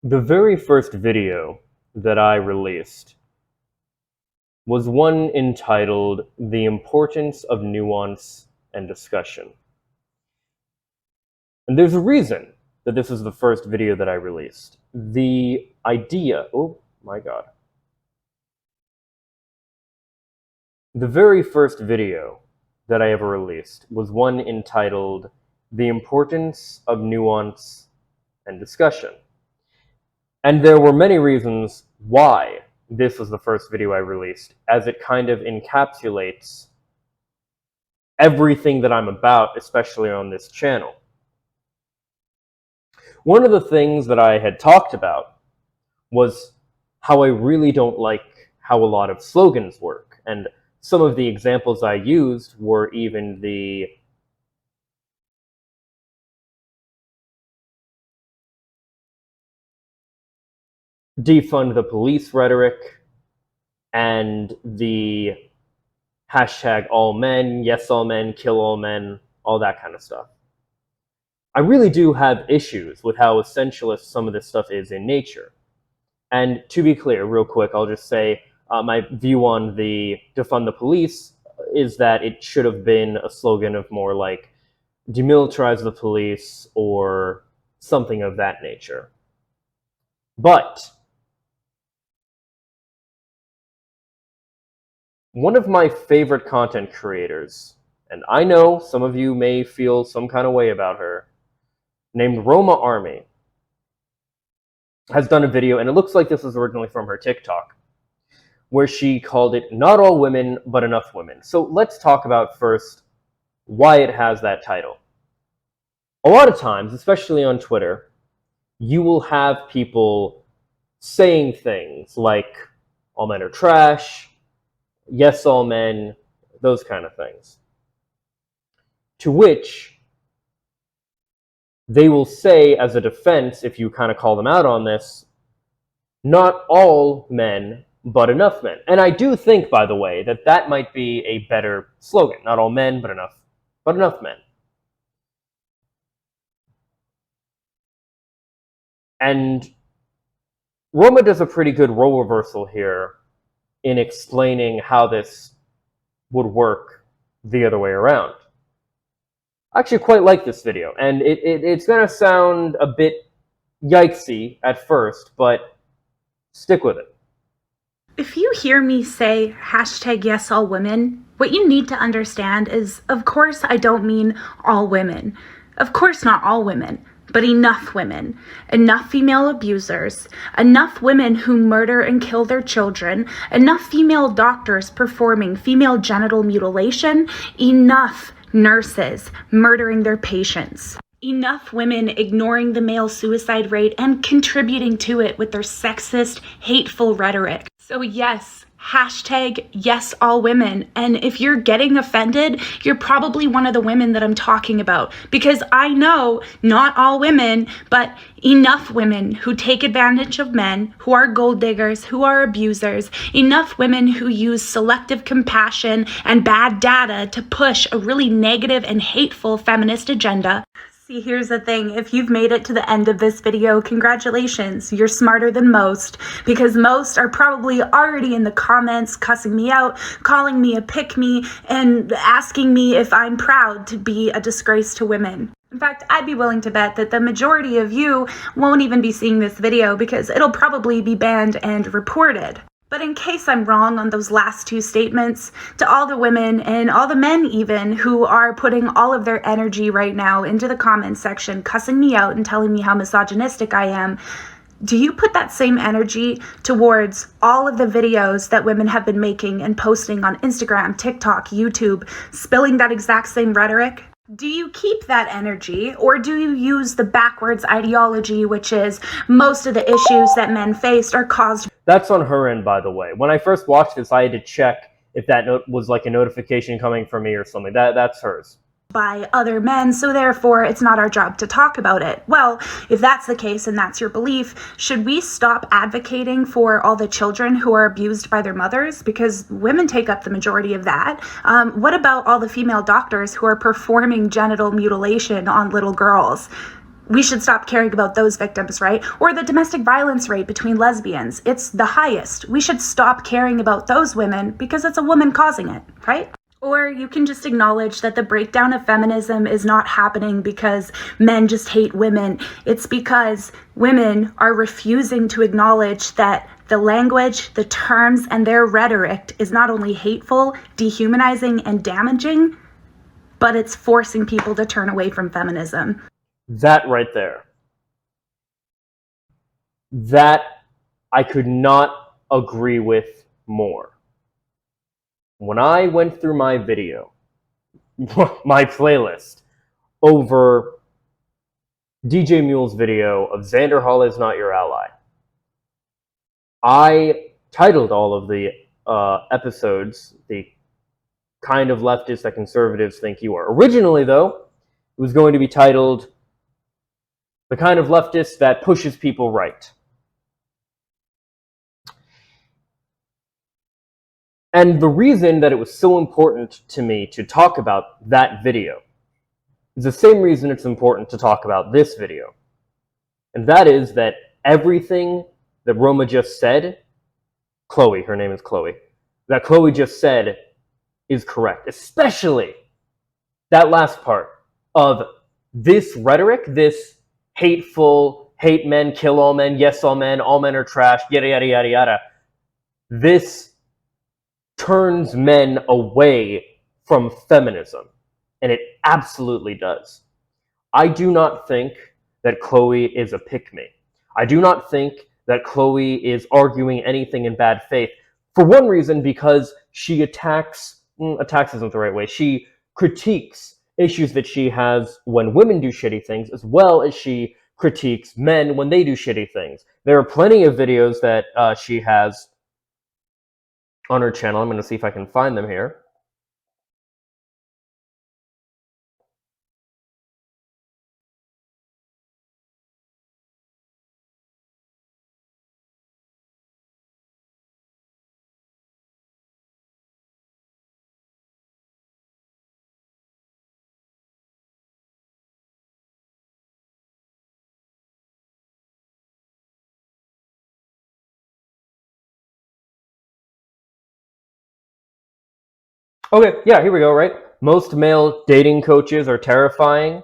The very first video that I released was one entitled "The Importance of Nuance and Discussion." And there's a reason that this is the first video that I released. The idea, oh my god. The very first video that I ever released was one entitled "The Importance of Nuance and Discussion." And there were many reasons why this was the first video I released, as it kind of encapsulates everything that I'm about, especially on this channel. One of the things that I had talked about was how I really don't like how a lot of slogans work. And some of the examples I used were even the defund the police rhetoric and the hashtag all men, yes all men, kill all men, all that kind of stuff. I really do have issues with how essentialist some of this stuff is in nature. And to be clear, real quick, I'll just say my view on the defund the police is that it should have been a slogan of more like demilitarize the police or something of that nature. But one of my favorite content creators, and I know some of you may feel some kind of way about her, named Roma Army, has done a video, and it looks like this was originally from her TikTok, where she called it "Not All Women, But Enough Women." So let's talk about first why it has that title. A lot of times, especially on Twitter, you will have people saying things like all men are trash, yes all men, those kind of things. To which they will say as a defense, if you kind of call them out on this, not all men, but enough men. And I do think, by the way, that that might be a better slogan. Not all men, but enough men. And Roma does a pretty good role reversal here in explaining how this would work the other way around. I actually quite like this video, and it's going to sound a bit yikesy at first, but stick with it. If you hear me say hashtag yes all women, what you need to understand is, of course, I don't mean all women. Of course not all women, but enough women. Enough female abusers, enough women who murder and kill their children, enough female doctors performing female genital mutilation, enough nurses murdering their patients. Enough women ignoring the male suicide rate and contributing to it with their sexist, hateful rhetoric. So yes, hashtag yes all women. And if you're getting offended, you're probably one of the women that I'm talking about. Because I know not all women, but enough women who take advantage of men, who are gold diggers, who are abusers, enough women who use selective compassion and bad data to push a really negative and hateful feminist agenda. See, here's the thing. If you've made it to the end of this video, congratulations. You're smarter than most, because most are probably already in the comments cussing me out, calling me a pick-me, and asking me if I'm proud to be a disgrace to women. In fact, I'd be willing to bet that the majority of you won't even be seeing this video because it'll probably be banned and reported. But in case I'm wrong on those last two statements, to all the women and all the men even who are putting all of their energy right now into the comments section, cussing me out and telling me how misogynistic I am, do you put that same energy towards all of the videos that women have been making and posting on Instagram, TikTok, YouTube, spilling that exact same rhetoric? Do you keep that energy, or do you use the backwards ideology, which is most of the issues that men faced are caused? That's on her end, by the way. When I first watched this, I had to check if that was like a notification coming from me or something. That's hers. By other men, so therefore it's not our job to talk about it. Well, if that's the case and that's your belief, should we stop advocating for all the children who are abused by their mothers? Because women take up the majority of that. What about all the female doctors who are performing genital mutilation on little girls? we should stop caring about those victims, right? Or the domestic violence rate between lesbians, it's the highest. We should stop caring about those women because it's a woman causing it, right? Or you can just acknowledge that the breakdown of feminism is not happening because men just hate women. It's because women are refusing to acknowledge that the language, the terms, and their rhetoric is not only hateful, dehumanizing, and damaging, but it's forcing people to turn away from feminism. That right there. That I could not agree with more. When I went through my video, my playlist, over DJ Mule's video of Xander Hall is not your ally, I titled all of the episodes the kind of leftist that conservatives think you are. Originally, though, it was going to be titled the kind of leftist that pushes people right. And the reason that it was so important to me to talk about that video is the same reason it's important to talk about this video. And that is that everything that Roma just said, Chloe, her name is Chloe, that Chloe just said is correct. Especially that last part of this rhetoric, this hateful, hate men, kill all men, yes all men are trash, yada, yada, yada, yada. This turns men away from feminism, and it absolutely does. I do not think that Chloe is a pick-me. I do not think that Chloe is arguing anything in bad faith, for one reason, because she attacks isn't the right way, she critiques issues that she has when women do shitty things, as well as she critiques men when they do shitty things. There are plenty of videos that she has on her channel. I'm going to see if I can find them here. Okay, yeah, here we go, right? Most male dating coaches are terrifying.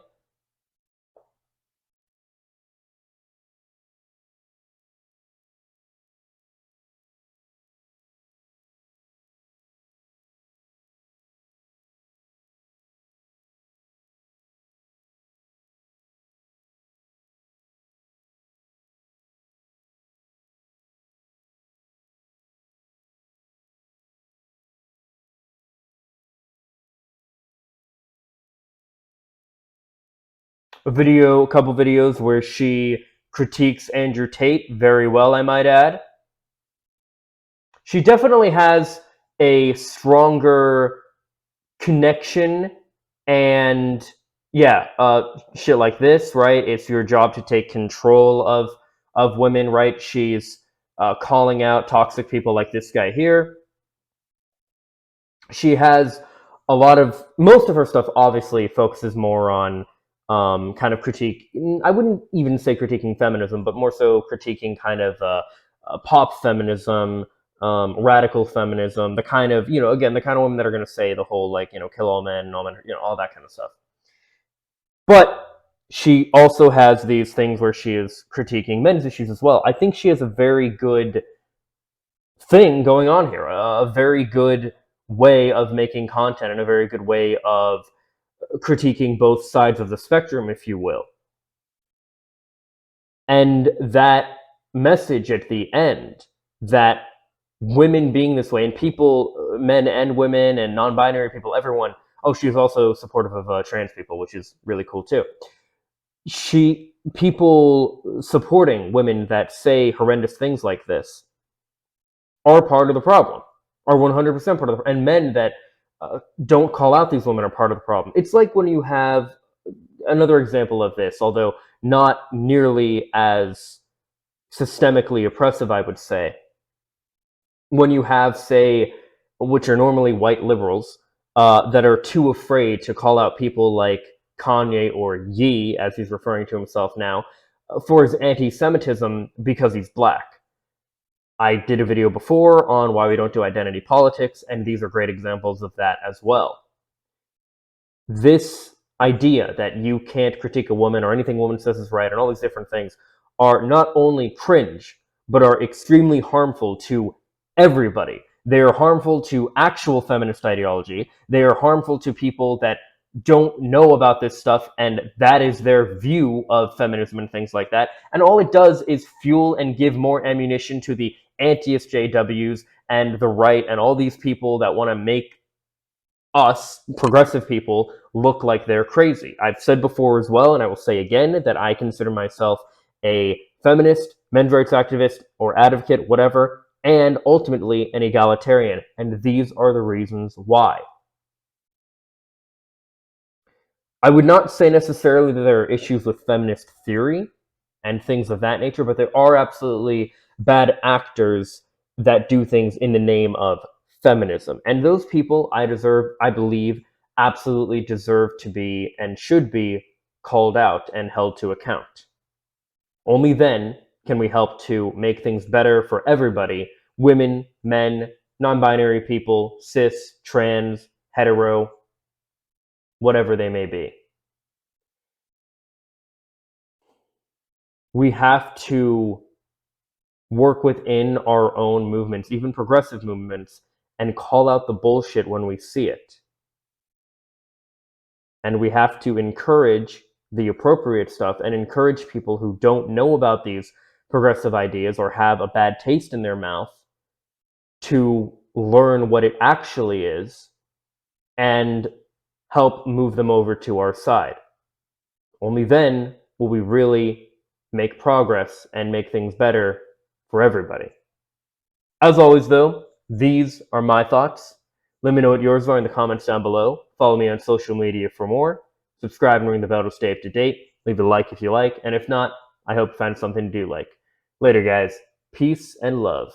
A couple videos where she critiques Andrew Tate very well, I might add. She definitely has a stronger connection, and yeah, shit like this, right? It's your job to take control of women, right? She's calling out toxic people like this guy here. She has most of her stuff obviously focuses more on kind of critique. I wouldn't even say critiquing feminism, but more so critiquing kind of pop feminism, radical feminism, the kind of, again, the kind of women that are going to say the whole, like, kill all men, all men, all that kind of stuff. But she also has these things where she is critiquing men's issues as well. I think she has a very good thing going on here, a very good way of making content and a very good way of critiquing both sides of the spectrum, if you will. And that message at the end, that women being this way, and people, men and women and non-binary people, everyone, she's also supportive of trans people, which is really cool too. People supporting women that say horrendous things like this are part of the problem, are 100% part of the problem. And men that don't call out these women are part of the problem. It's like when you have another example of this, although not nearly as systemically oppressive, I would say. When you have, say, which are normally white liberals, that are too afraid to call out people like Kanye, or Ye, as he's referring to himself now, for his anti-Semitism because he's black. I did a video before on why we don't do identity politics, and these are great examples of that as well. This idea that you can't critique a woman or anything a woman says is right and all these different things are not only cringe, but are extremely harmful to everybody. They are harmful to actual feminist ideology. They are harmful to people that don't know about this stuff, and that is their view of feminism and things like that. And all it does is fuel and give more ammunition to the anti-SJWs and the right and all these people that want to make us, progressive people, look like they're crazy. I've said before as well, and I will say again, that I consider myself a feminist, men's rights activist, or advocate, whatever, and ultimately an egalitarian. And these are the reasons why. I would not say necessarily that there are issues with feminist theory and things of that nature, but there are absolutely bad actors that do things in the name of feminism. And those people, I believe, absolutely deserve to be and should be called out and held to account. Only then can we help to make things better for everybody: women, men, non-binary people, cis, trans, hetero, whatever they may be. We have to work within our own movements, even progressive movements, and call out the bullshit when we see it. And we have to encourage the appropriate stuff and encourage people who don't know about these progressive ideas or have a bad taste in their mouth to learn what it actually is and help move them over to our side. Only then will we really make progress and make things better for everybody. As always, though, these are my thoughts. Let me know what yours are in the comments down below. Follow me on social media for more. Subscribe and ring the bell to stay up to date. Leave a like if you like, and if not, I hope you find something to do like. Later, guys. Peace and love.